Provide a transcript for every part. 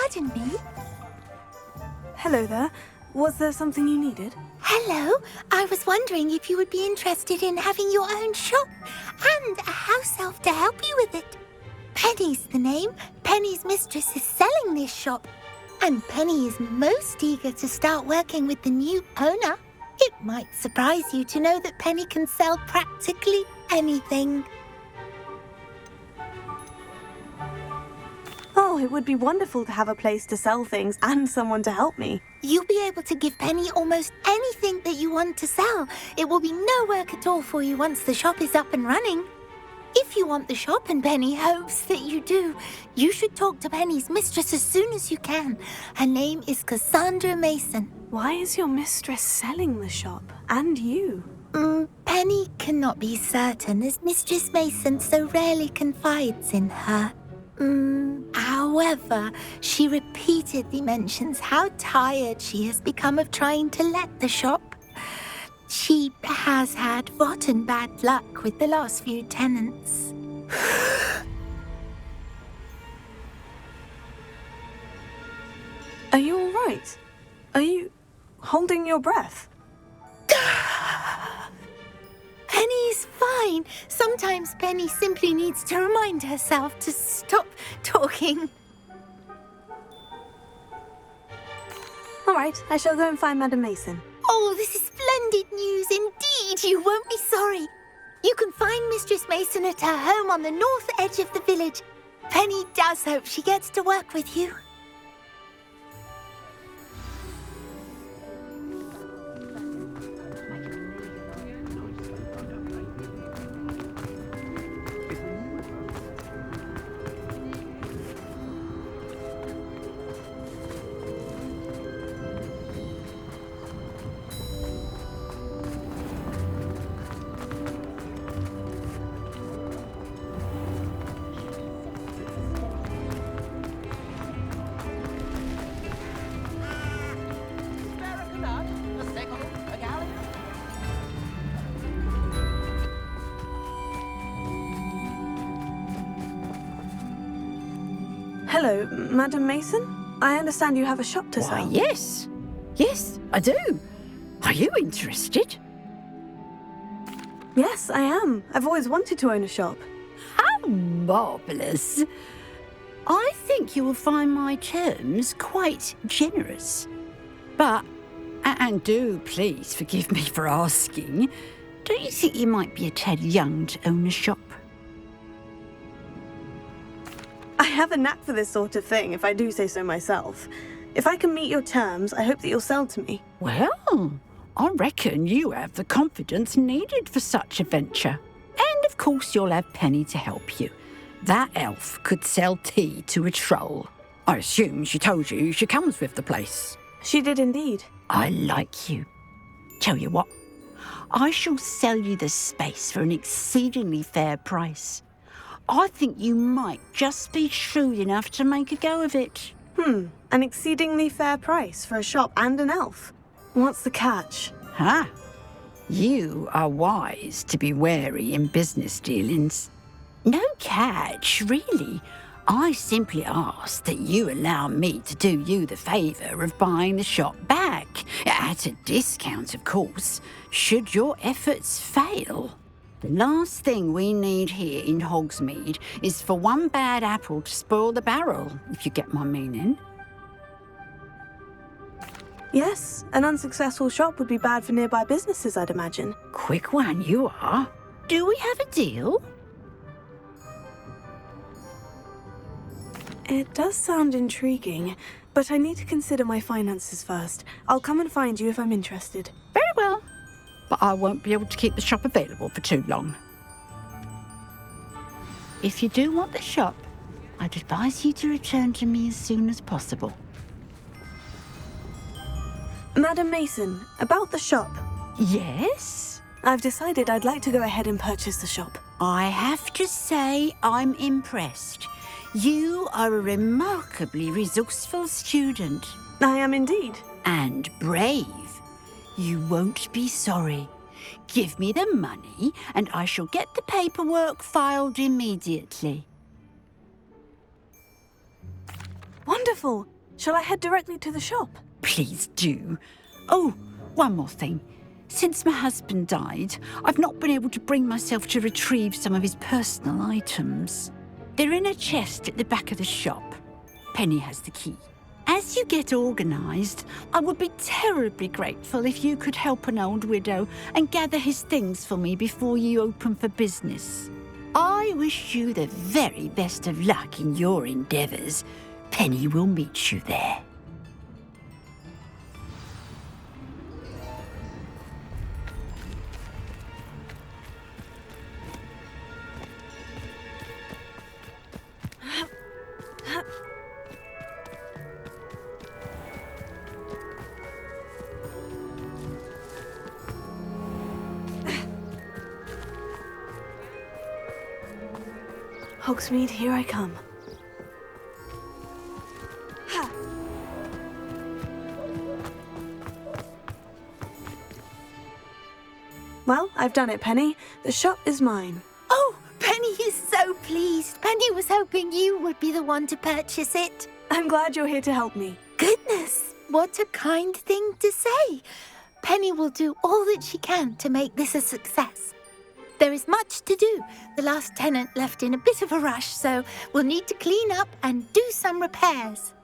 pardon me? Hello there. Was there something you needed? Hello, I was wondering if you would be interested in having your own shop and a house elf to help you with it. Penny's the name. Penny's mistress is selling this shop, and Penny is most eager to start working with the new owner. It might surprise you to know that Penny can sell practically anything. Oh, it would be wonderful to have a place to sell things and someone to help me. You'll be able to give Penny almost anything that you want to sell. It will be no work at all for you once the shop is up and running. If you want the shop, and Penny hopes that you do, you should talk to Penny's mistress as soon as you can. Her name is Cassandra Mason. Why is your mistress selling the shop? And you? Penny cannot be certain, as Mistress Mason so rarely confides in her. However, she repeatedly mentions how tired she has become of trying to let the shop. She has had rotten bad luck with the last few tenants. Are you all right? Are you holding your breath? Penny's fine. Sometimes Penny simply needs to remind herself to stop talking. All right, I shall go and find Madam Mason. Oh, this is splendid news indeed. You won't be sorry. You can find Mistress Mason at her home on the north edge of the village. Penny does hope she gets to work with you. Hello, Madam Mason? I understand you have a shop to Why, sell. yes. Yes, I do. Are you interested? Yes, I am. I've always wanted to own a shop. How marvellous. I think you will find my terms quite generous. But, and do please forgive me for asking, don't you think you might be a tad young to own a shop? I have a knack for this sort of thing, if I do say so myself. If I can meet your terms, I hope that you'll sell to me. Well, I reckon you have the confidence needed for such a venture. And of course you'll have Penny to help you. That elf could sell tea to a troll. I assume she told you she comes with the place. She did indeed. I like you. Tell you what, I shall sell you the space for an exceedingly fair price. I think you might just be shrewd enough to make a go of it. An exceedingly fair price for a shop and an elf. What's the catch? Ah, you are wise to be wary in business dealings. No catch, really. I simply ask that you allow me to do you the favour of buying the shop back, at a discount, of course, should your efforts fail. The last thing we need here in Hogsmeade is for one bad apple to spoil the barrel, if you get my meaning. Yes, an unsuccessful shop would be bad for nearby businesses, I'd imagine. Quick one you are. Do we have a deal? It does sound intriguing, but I need to consider my finances first. I'll come and find you if I'm interested. Very well. But I won't be able to keep the shop available for too long. If you do want the shop, I'd advise you to return to me as soon as possible. Madam Mason, about the shop. Yes? I've decided I'd like to go ahead and purchase the shop. I have to say I'm impressed. You are a remarkably resourceful student. I am indeed. And brave. You won't be sorry. Give me the money and I shall get the paperwork filed immediately. Wonderful. Shall I head directly to the shop? Please do. Oh, one more thing. Since my husband died, I've not been able to bring myself to retrieve some of his personal items. They're in a chest at the back of the shop. Penny has the key. As you get organised, I would be terribly grateful if you could help an old widow and gather his things for me before you open for business. I wish you the very best of luck in your endeavours. Penny will meet you there. Hogsmeade, here I come. Ha! Well, I've done it, Penny. The shop is mine. Oh, Penny is so pleased. Penny was hoping you would be the one to purchase it. I'm glad you're here to help me. Goodness, what a kind thing to say. Penny will do all that she can to make this a success. There is much to do. The last tenant left in a bit of a rush, so we'll need to clean up and do some repairs.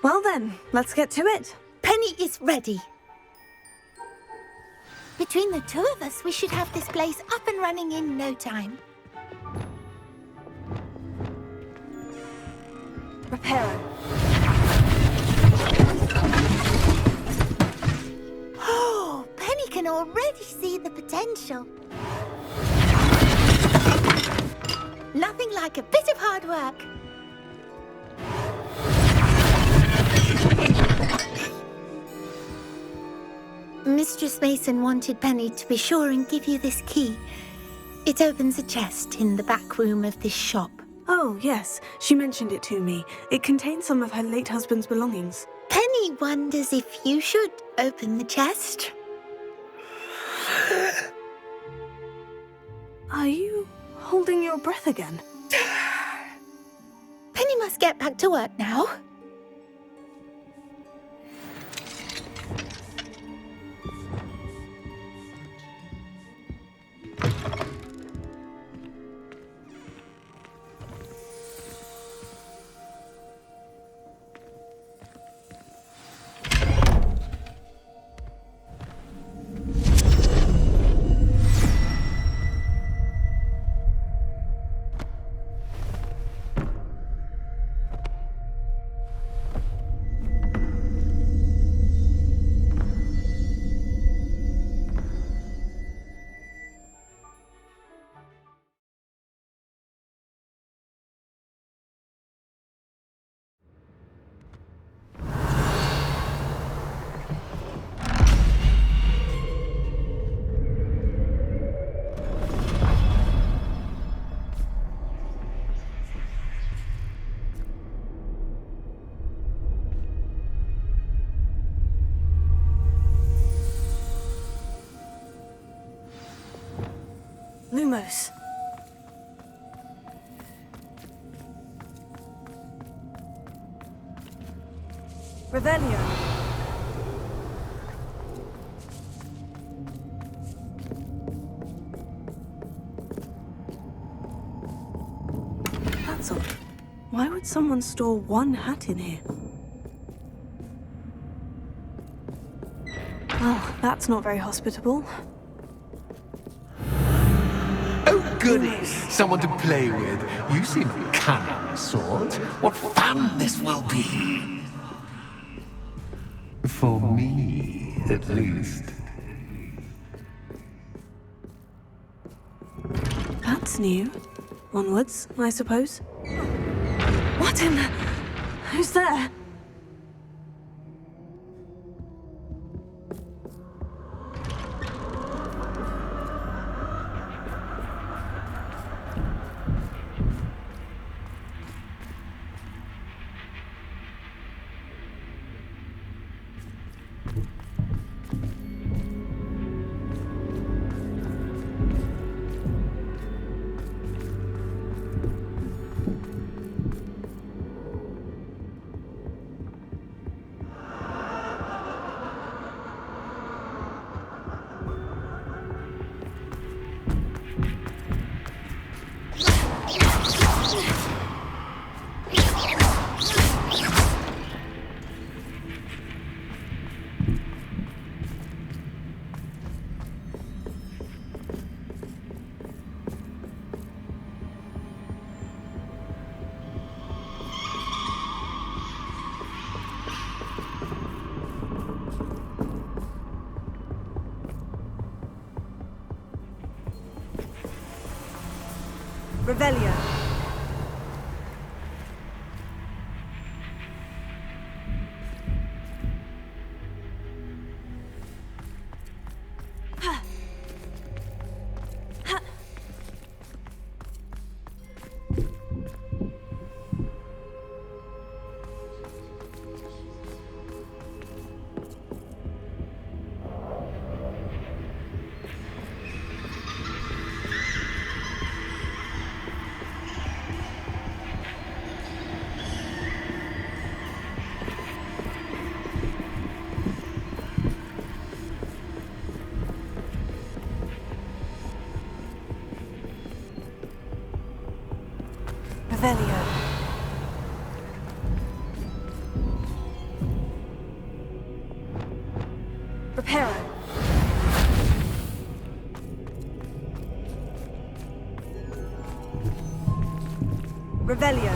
Well then, let's get to it. Penny is ready. Between the two of us, we should have this place up and running in no time. Reparo. Oh, Penny can already see the potential. Nothing like a bit of hard work. Mistress Mason wanted Penny to be sure and give you this key. It opens a chest in the back room of this shop. Oh, yes. She mentioned it to me. It contains some of her late husband's belongings. Penny wonders if you should open the chest. Are you holding your breath again? Penny must get back to work now. Lumos. Revelio. That's odd. Why would someone store one hat in here? Well, that's not very hospitable. Oh, goody! Someone to play with. You seem cunning, sort. What fun this will be! For me, at least. That's new. Onwards, I suppose. What in the... Who's there? Revelio. Revelio. Reparo. Revelio.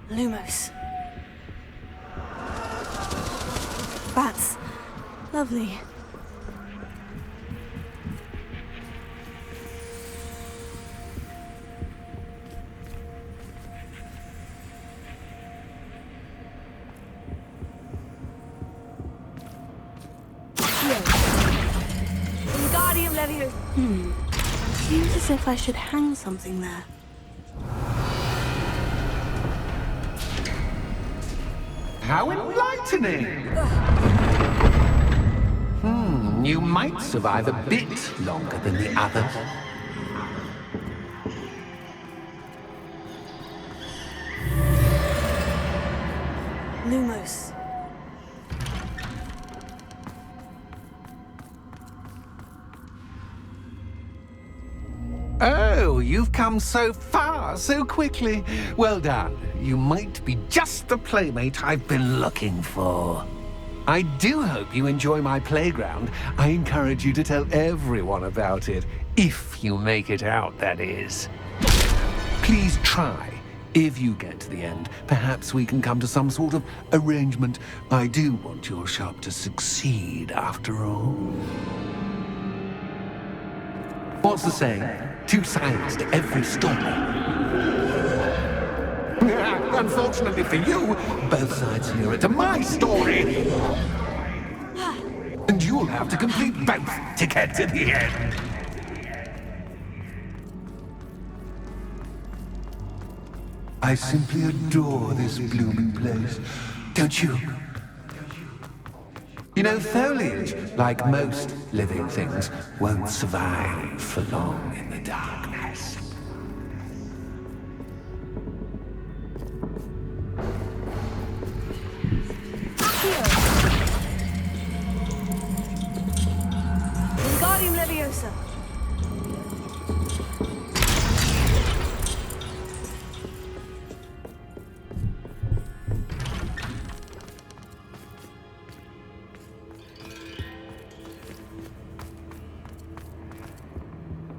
Lumos. That's lovely. Wingardium Leviosa. Seems as if I should hang something there. How enlightening! You might survive a bit longer than the others. Lumos. Oh, you've come so far, so quickly. Well done. You might be just the playmate I've been looking for. I do hope you enjoy my playground. I encourage you to tell everyone about it. If you make it out, that is. Please try. If you get to the end, perhaps we can come to some sort of arrangement. I do want your shop to succeed, after all. What's the saying? Two sides to every story. Unfortunately for you, both sides hear it to my story. And you'll have to complete both to get to the end. I simply adore this blooming place, don't you? You know, foliage, like most living things, won't survive for long in the darkness. Wingardium Leviosa.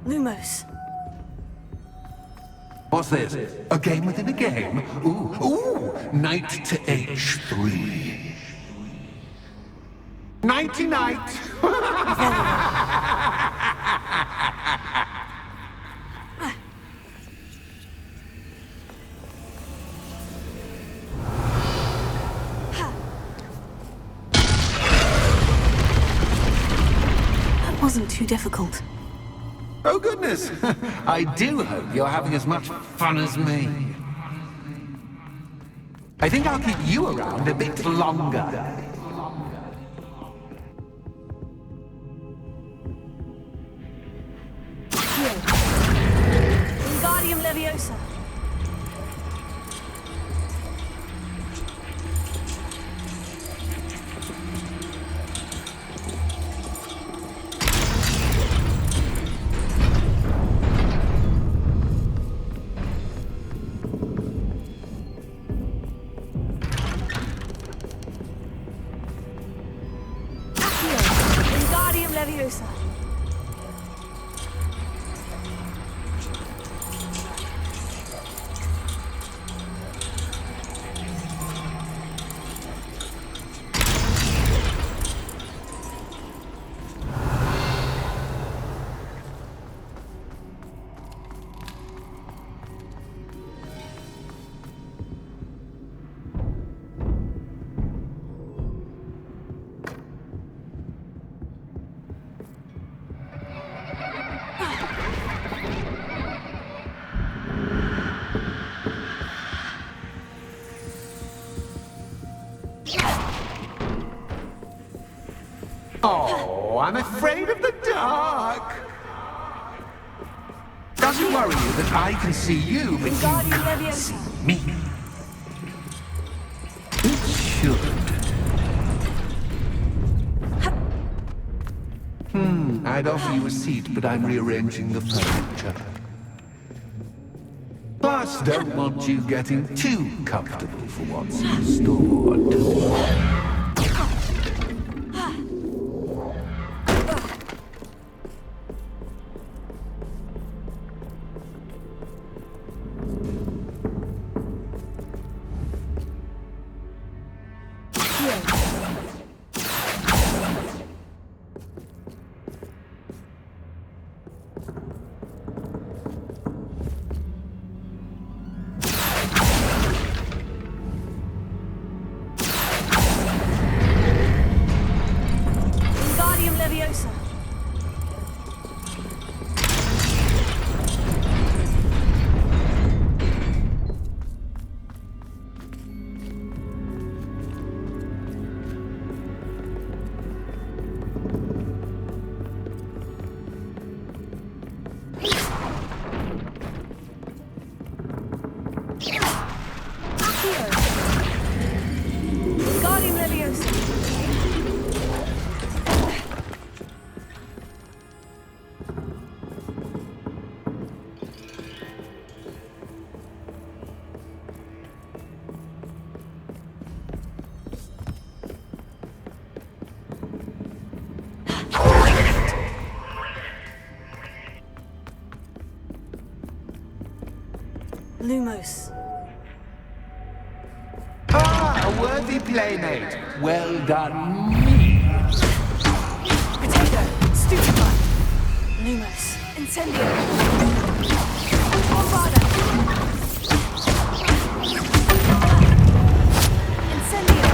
Lumos. What's this? A game within a game? Ooh, knight to H3. Nighty-night! That wasn't too difficult. Oh, goodness! I do hope you're having as much fun as me. I think I'll keep you around a bit longer. Wingardium Leviosa. Wingardium Leviosa. I'm afraid of the dark. Doesn't worry you that I can see you, but you can't see me. It should. I'd offer you a seat, but I'm rearranging the furniture. Plus, don't want you getting too comfortable for what's in store. Wingardium Leviosa. Wingardium Leviosa. Lumos. Ah, a worthy playmate. Well done, me. Potato. Stupefy. Lumos. Incendio. Bombada. Incendio.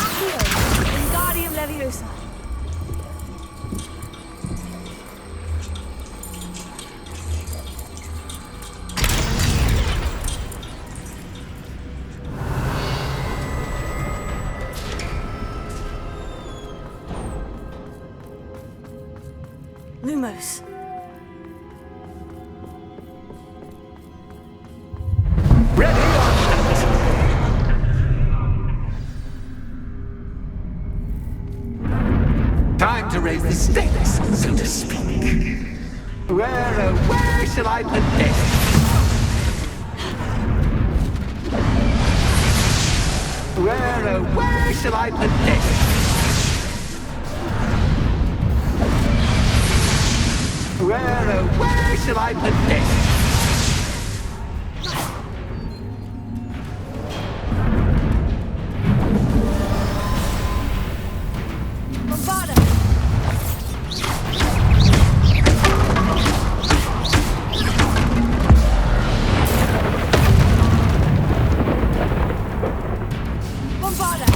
Accio. Wingardium Leviosa. Lumos. Ready or not? Time to raise the stakes, so to speak. Where shall I put this? Where shall I put this? Where shall I put this? Bombada. Bombada.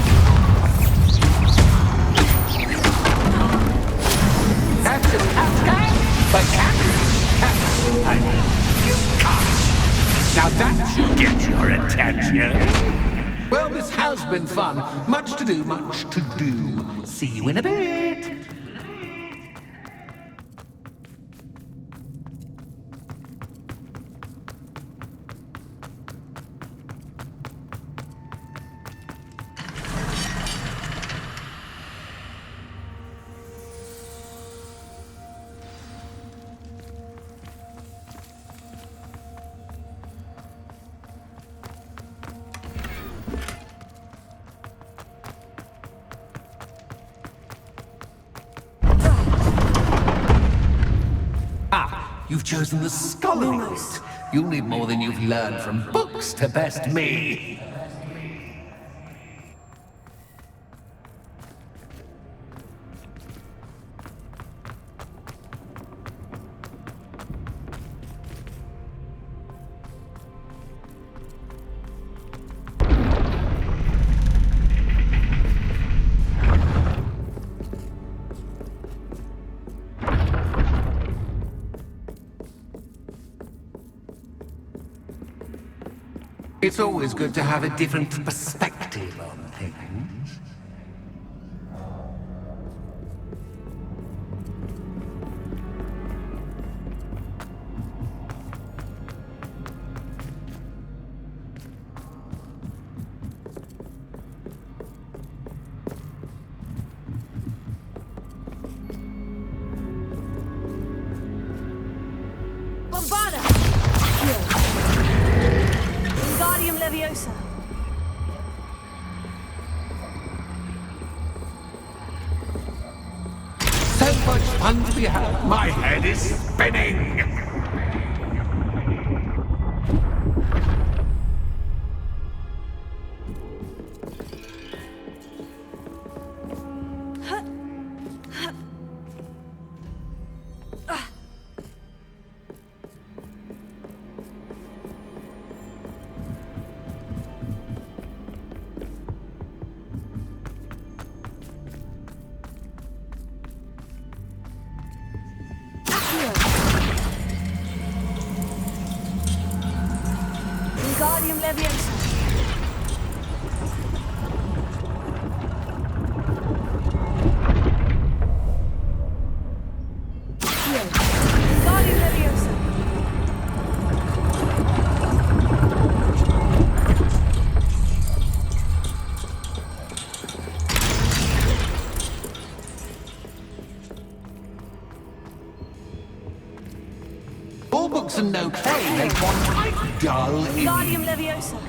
That's just Captain, but Captain, I mean, you can't. Now that should get your attention. Well, this has been fun. Much to do, much to do. See you in a bit. Ah, you've chosen the scholarly route. You'll need more than you've learned from books to best me. It's always good to have a different perspective on things. Bombarda! Wingardium Leviosa. So much fun to be had. My head is spinning. Wingardium Leviosa. Wingardium Leviosa. All books and no play make one quite dull. Wingardium Leviosa.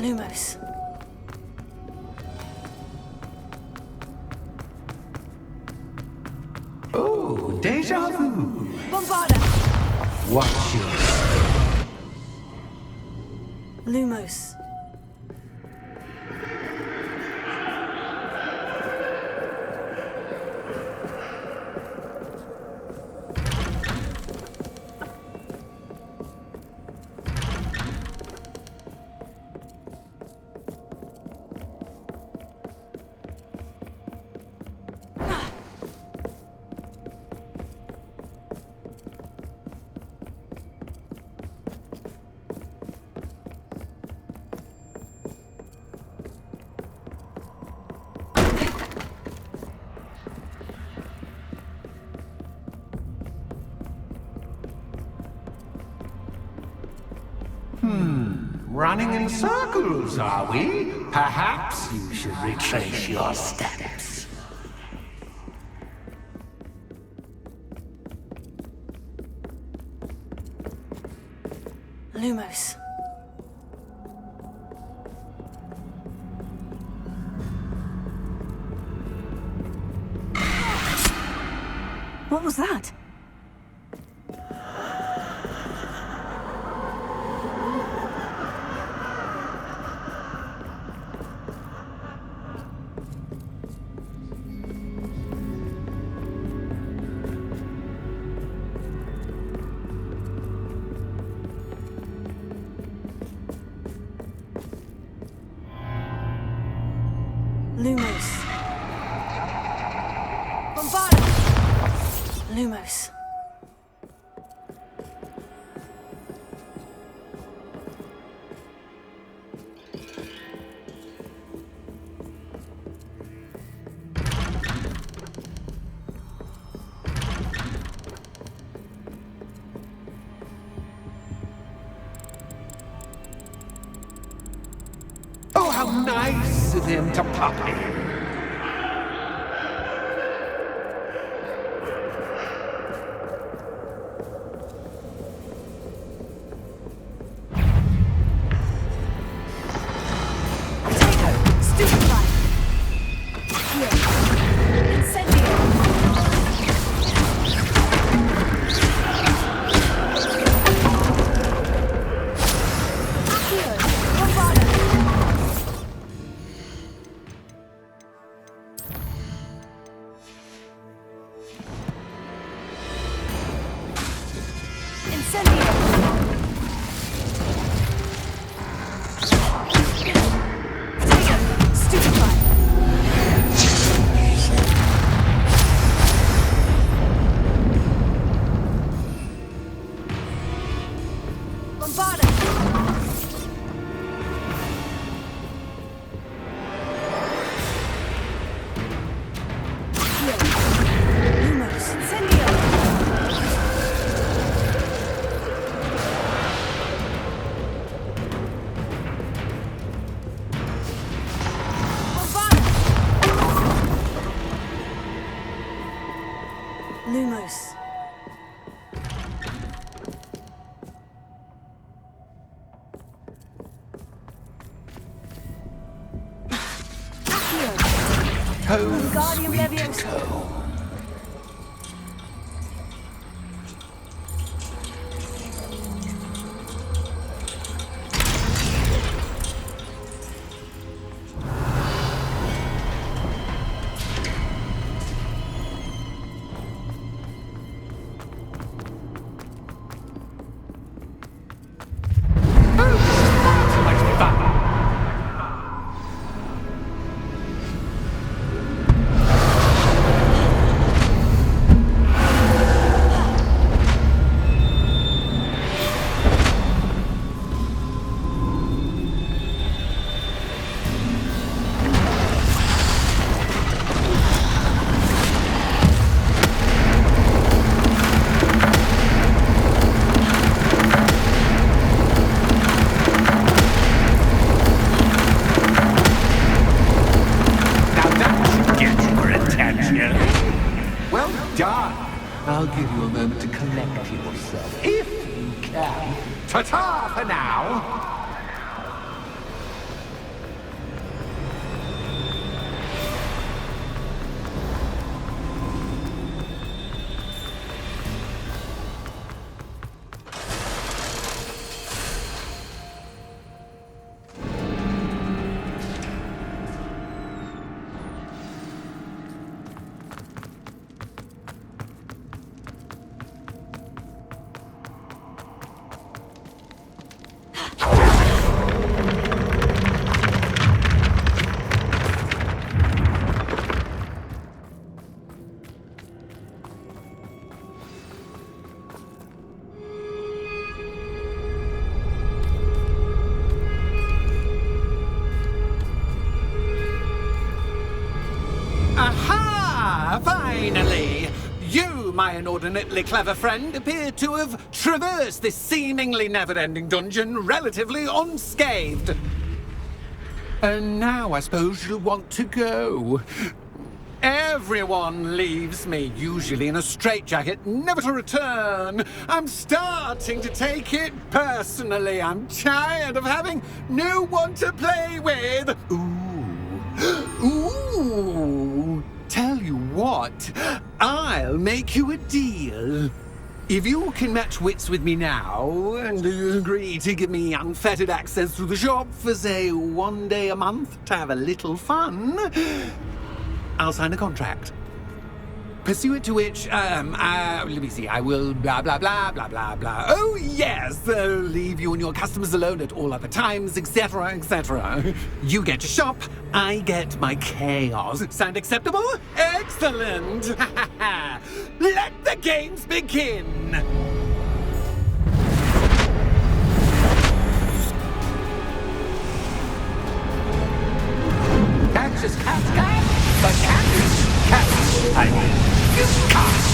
Lumos. Oh, deja vu. Bombarda. Watch your Lumos. Running in circles, are we? Perhaps you should retrace your steps. Lumos. What was that? Lumos. Bombarda! Lumos. how nice of him to pop in. Lumos. Home, sweet home. Well done. I'll give you a moment to collect yourself, if you can. Ta-ta for now. Aha! Finally! You, my inordinately clever friend, appear to have traversed this seemingly never-ending dungeon relatively unscathed. And now I suppose you'll want to go. Everyone leaves me, usually in a straitjacket, never to return. I'm starting to take it personally. I'm tired of having no one to play with. Ooh. Tell you what, I'll make you a deal. If you can match wits with me now and agree to give me unfettered access to the shop for, say, 1 day a month to have a little fun, I'll sign a contract. Pursuant to which, let me see, I will blah, blah, blah, blah, blah, blah. Oh, yes, leave you and your customers alone at all other times, etc., etc. You get to shop, I get my chaos. Sound acceptable? Excellent! Let the games begin! Catch as cats can, but cats, I mean, you can't.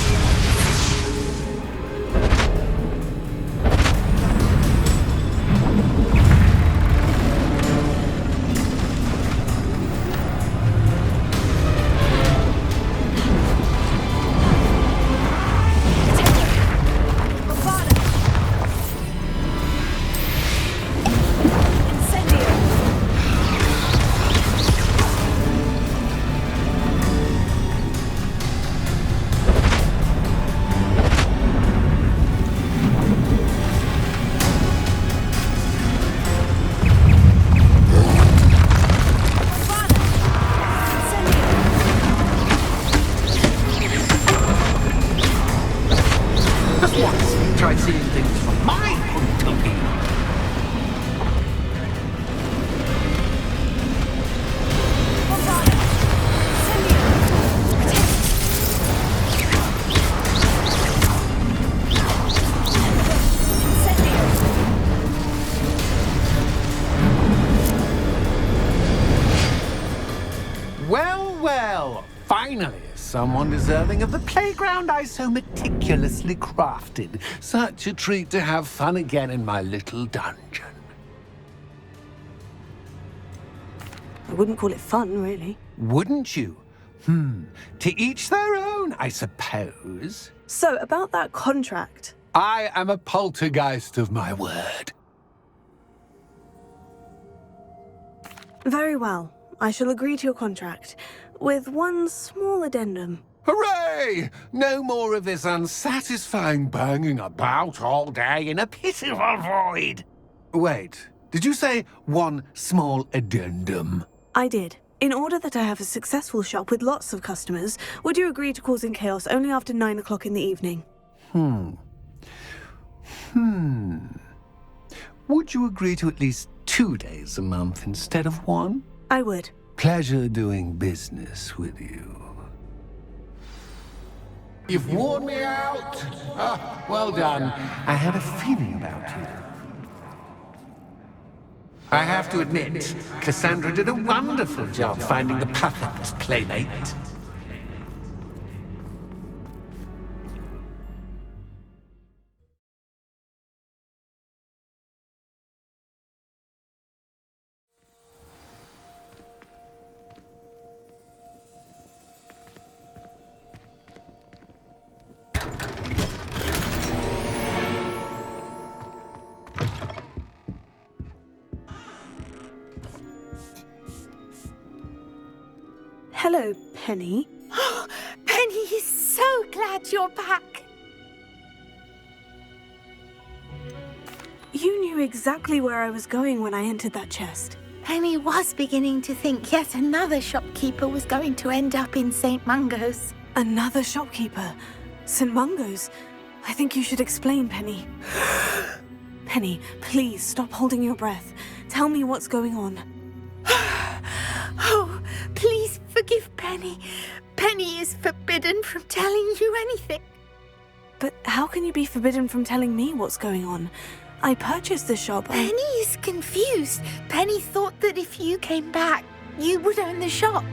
Finally, someone deserving of the playground I so meticulously crafted. Such a treat to have fun again in my little dungeon. I wouldn't call it fun, really. Wouldn't you? To each their own, I suppose. So, about that contract. I am a poltergeist of my word. Very well. I shall agree to your contract, with one small addendum. Hooray! No more of this unsatisfying banging about all day in a pitiful void. Wait, did you say one small addendum? I did. In order that I have a successful shop with lots of customers, would you agree to causing chaos only after 9 o'clock in the evening? Would you agree to at least 2 days a month instead of 1? I would. Pleasure doing business with you. You've worn me out. Ah, well done. I had a feeling about you. I have to admit, Cassandra did a wonderful job finding the perfect playmate. Hello, Penny. Penny is so glad you're back. You knew exactly where I was going when I entered that chest. Penny was beginning to think yet another shopkeeper was going to end up in St. Mungo's. Another shopkeeper. St. Mungo's. I think you should explain, Penny. Penny, please stop holding your breath. Tell me what's going on. Oh, please forgive Penny. Penny is forbidden from telling you anything. But how can you be forbidden from telling me what's going on? I purchased the shop. Penny is confused. Penny thought that if you came back, you would own the shop.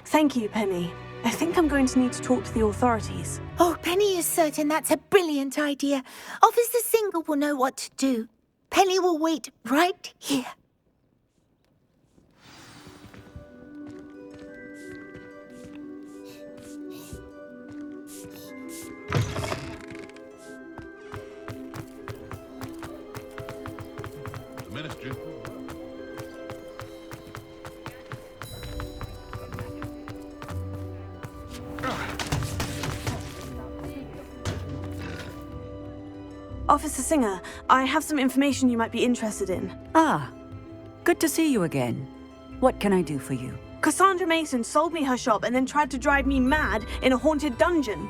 Thank you, Penny. I think I'm going to need to talk to the authorities. Oh, Penny is certain that's a brilliant idea. Officer Single will know what to do. Penny will wait right here. Ministry. Officer Singer, I have some information you might be interested in. Ah, good to see you again. What can I do for you? Cassandra Mason sold me her shop and then tried to drive me mad in a haunted dungeon.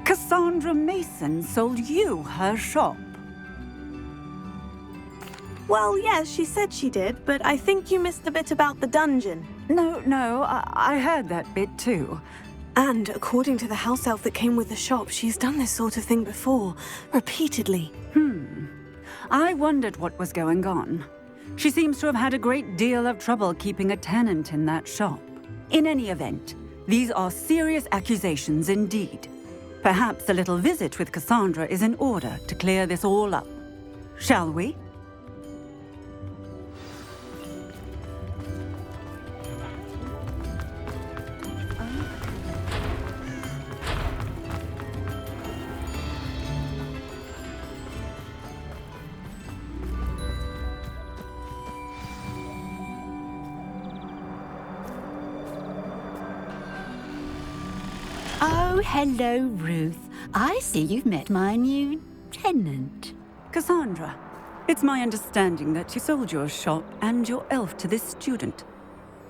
Cassandra Mason sold you her shop. Well, yes, she said she did, but I think you missed the bit about the dungeon. No, I heard that bit too. And according to the house elf that came with the shop, she's done this sort of thing before, repeatedly. I wondered what was going on. She seems to have had a great deal of trouble keeping a tenant in that shop. In any event, these are serious accusations indeed. Perhaps a little visit with Cassandra is in order to clear this all up. Shall we? Oh, hello, Ruth. I see you've met my new tenant. Cassandra, it's my understanding that you sold your shop and your elf to this student.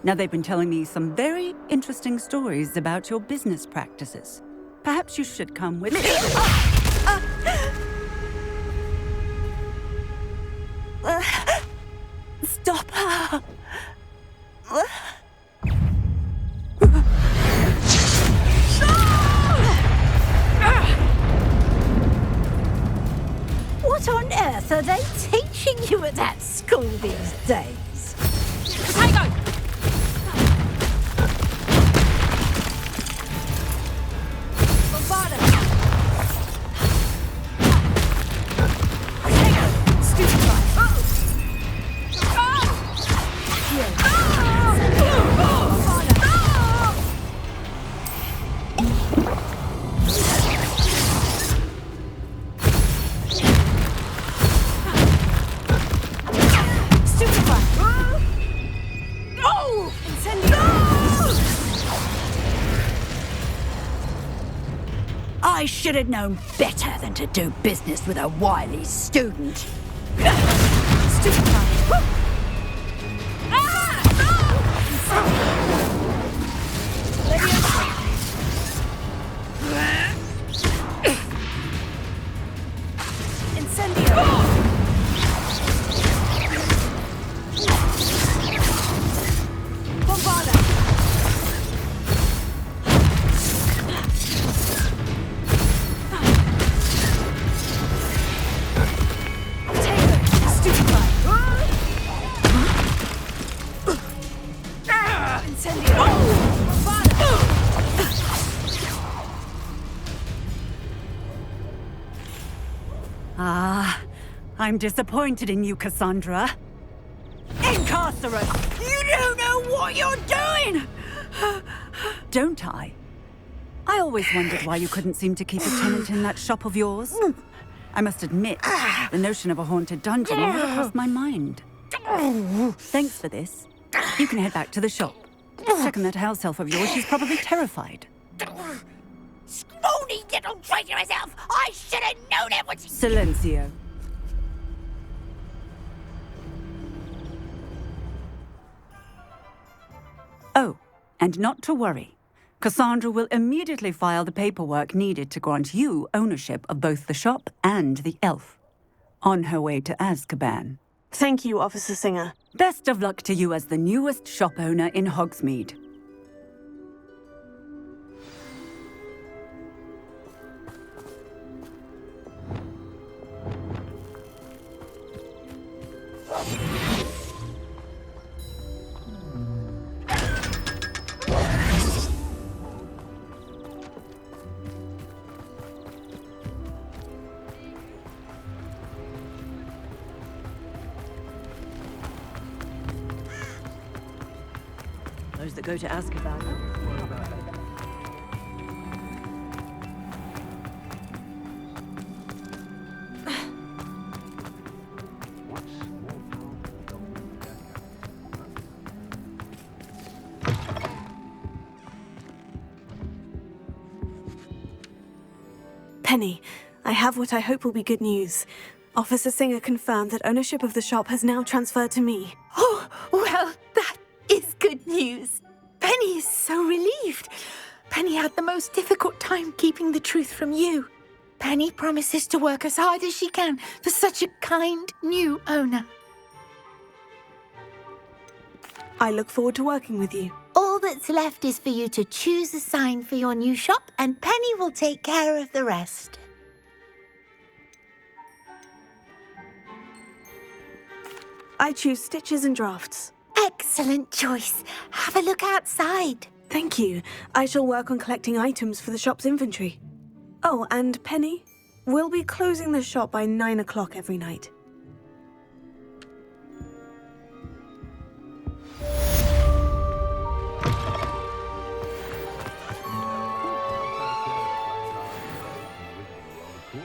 Now, they've been telling me some very interesting stories about your business practices. Perhaps you should come with me. Stop her! What on earth are they teaching you at that school these days. Potato! I should have known better than to do business with a wily student. I'm disappointed in you, Cassandra. Incarcerate! You don't know what you're doing! Don't I? I always wondered why you couldn't seem to keep a tenant in that shop of yours. I must admit, the notion of a haunted dungeon never crossed my mind. Thanks for this. You can head back to the shop. Check on that house elf of yours. She's probably terrified. Scrawny little traitor herself! I should have known it was... Silencio. Oh, and not to worry. Cassandra will immediately file the paperwork needed to grant you ownership of both the shop and the elf. On her way to Azkaban. Thank you, Officer Singer. Best of luck to you as the newest shop owner in Hogsmeade. Those that go to Azkaban. Penny, I have what I hope will be good news. Officer Singer confirmed that ownership of the shop has now transferred to me. Oh, well, that is good news. Penny is so relieved. Penny had the most difficult time keeping the truth from you. Penny promises to work as hard as she can for such a kind new owner. I look forward to working with you. All that's left is for you to choose a sign for your new shop, and Penny will take care of the rest. I choose Stitches and Drafts. Excellent choice. Have a look outside. Thank you. I shall work on collecting items for the shop's inventory. Oh, and Penny, we'll be closing the shop by 9 o'clock every night.